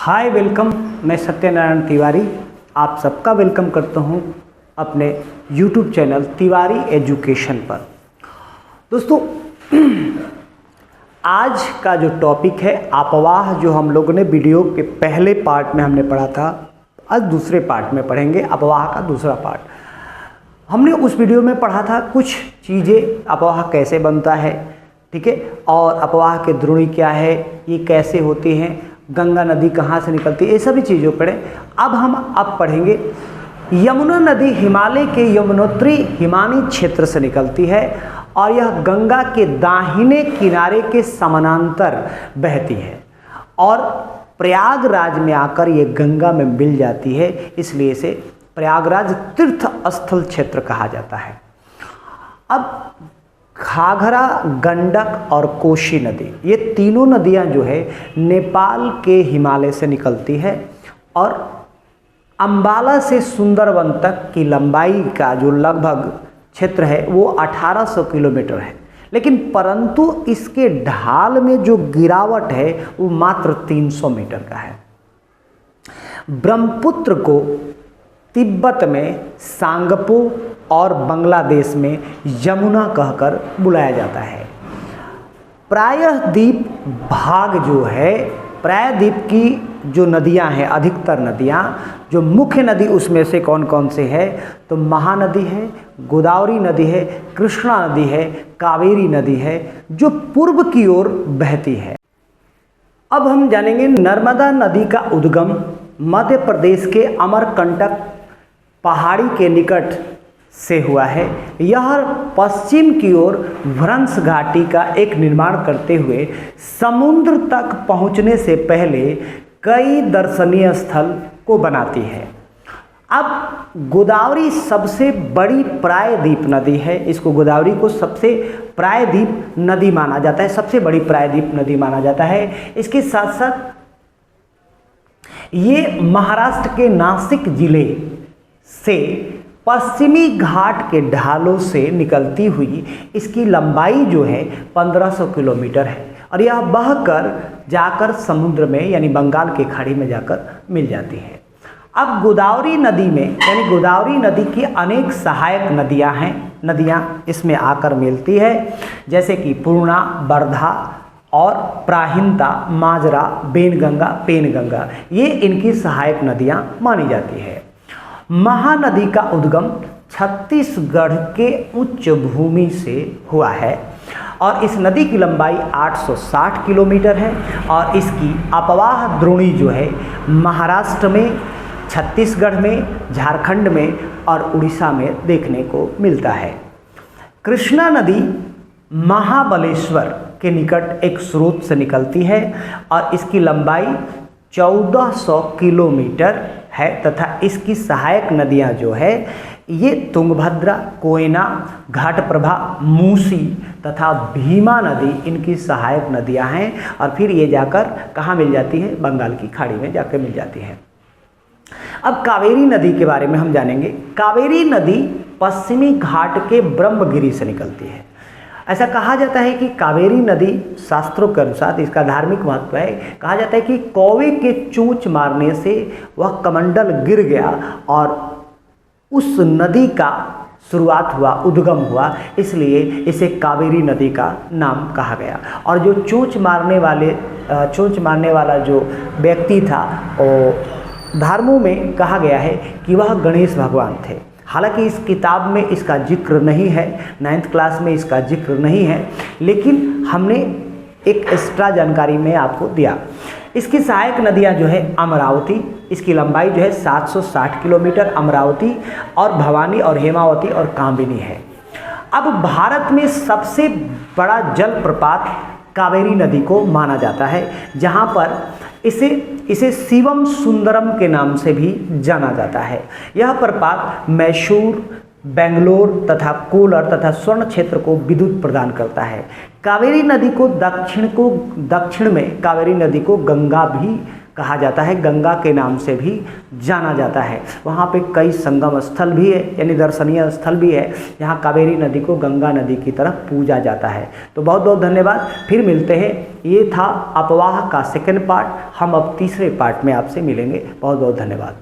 Hi welcome. मैं सत्यनारायण तिवारी आप सबका वेलकम करता हूं अपने यूट्यूब चैनल तिवारी एजुकेशन पर। दोस्तों आज का जो टॉपिक है अपवाह, जो हम लोगों ने वीडियो के पहले पार्ट में हमने पढ़ा था, आज दूसरे पार्ट में पढ़ेंगे अपवाह का दूसरा पार्ट। हमने उस वीडियो में पढ़ा था कुछ चीज़ें, अपवाह कैसे बनता है, ठीक है, और अपवाह के द्रोणी क्या है, ये कैसे होती हैं, गंगा नदी कहाँ से निकलती है, ये सभी चीज़ों पढ़े। अब पढ़ेंगे यमुना नदी हिमालय के यमुनोत्री हिमानी क्षेत्र से निकलती है और यह गंगा के दाहिने किनारे के समानांतर बहती है और प्रयागराज में आकर ये गंगा में मिल जाती है, इसलिए इसे प्रयागराज तीर्थ स्थल क्षेत्र कहा जाता है। अब घाघरा, गंडक और कोशी नदी, ये तीनों नदियां जो है नेपाल के हिमालय से निकलती है और अंबाला से सुंदरवन तक की लंबाई का जो लगभग क्षेत्र है वो 1800 किलोमीटर है, लेकिन परंतु इसके ढाल में जो गिरावट है वो मात्र 300 मीटर का है। ब्रह्मपुत्र को तिब्बत में सांगपो और बांग्लादेश में यमुना कहकर बुलाया जाता है। प्रायद्वीप भाग जो है, प्रायद्वीप की जो नदियां हैं, अधिकतर नदियां, जो मुख्य नदी उसमें से कौन कौन से है, तो महानदी है, गोदावरी नदी है, कृष्णा नदी है, कावेरी नदी है जो पूर्व की ओर बहती है। अब हम जानेंगे नर्मदा नदी का उद्गम मध्य प्रदेश के अमरकंटक पहाड़ी के निकट से हुआ है। यह पश्चिम की ओर भ्रंश घाटी का एक निर्माण करते हुए समुद्र तक पहुंचने से पहले कई दर्शनीय स्थल को बनाती है। अब गोदावरी सबसे बड़ी प्रायद्वीप नदी है, इसको गोदावरी को सबसे प्रायद्वीप नदी माना जाता है, सबसे बड़ी प्रायद्वीप नदी माना जाता है। इसके साथ साथ ये महाराष्ट्र के नासिक जिले से पश्चिमी घाट के ढालों से निकलती हुई इसकी लंबाई जो है 1500 किलोमीटर है और यह बहकर जाकर समुद्र में यानी बंगाल की खाड़ी में जाकर मिल जाती है। अब गोदावरी नदी में यानी गोदावरी नदी की अनेक सहायक नदियां इसमें आकर मिलती है, जैसे कि पूर्णा, वर्धा और प्राहिंता, माजरा, बेनगंगा, पेनगंगा, ये इनकी सहायक नदियां मानी जाती है। महानदी का उद्गम छत्तीसगढ़ के उच्च भूमि से हुआ है और इस नदी की लंबाई 860 किलोमीटर है और इसकी अपवाह द्रोणी जो है महाराष्ट्र में, छत्तीसगढ़ में, झारखंड में और उड़ीसा में देखने को मिलता है। कृष्णा नदी महाबलेश्वर के निकट एक स्रोत से निकलती है और इसकी लंबाई 1400 किलोमीटर है तथा इसकी सहायक नदियां जो है ये तुंगभद्रा, कोयना, घाटप्रभा, मूसी तथा भीमा नदी इनकी सहायक नदियां हैं और फिर ये जाकर कहाँ मिल जाती है, बंगाल की खाड़ी में जाकर मिल जाती है। अब कावेरी नदी के बारे में हम जानेंगे। कावेरी नदी पश्चिमी घाट के ब्रह्मगिरी से निकलती है। ऐसा कहा जाता है कि कावेरी नदी शास्त्रों के अनुसार इसका धार्मिक महत्व है। कहा जाता है कि कौवे के चोंच मारने से वह कमंडल गिर गया और उस नदी का शुरुआत हुआ, उद्गम हुआ, इसलिए इसे कावेरी नदी का नाम कहा गया। और जो चोंच मारने वाला जो व्यक्ति था वो धर्मों में कहा गया है कि वह गणेश भगवान थे। हालांकि इस किताब में इसका जिक्र नहीं है, 9th क्लास में इसका जिक्र नहीं है, लेकिन हमने एक एक्स्ट्रा जानकारी में आपको दिया। इसकी सहायक नदियां जो है अमरावती, इसकी लंबाई जो है 760 किलोमीटर, अमरावती और भवानी और हेमावती और कामिनी है। अब भारत में सबसे बड़ा जलप्रपात कावेरी नदी को माना जाता है, जहां पर इसे शिवम सुंदरम के नाम से भी जाना जाता है। यह प्रपात मैसूर, बेंगलोर तथा कोलार तथा स्वर्ण क्षेत्र को विद्युत प्रदान करता है। कावेरी नदी को दक्षिण में कावेरी नदी को गंगा भी कहा जाता है, गंगा के नाम से भी जाना जाता है। वहाँ पे कई संगम स्थल भी है, यानी दर्शनीय स्थल भी है। यहाँ कावेरी नदी को गंगा नदी की तरह पूजा जाता है। तो बहुत बहुत धन्यवाद, फिर मिलते हैं। ये था अपवाह का सेकंड पार्ट। हम अब तीसरे पार्ट में आपसे मिलेंगे। बहुत बहुत धन्यवाद।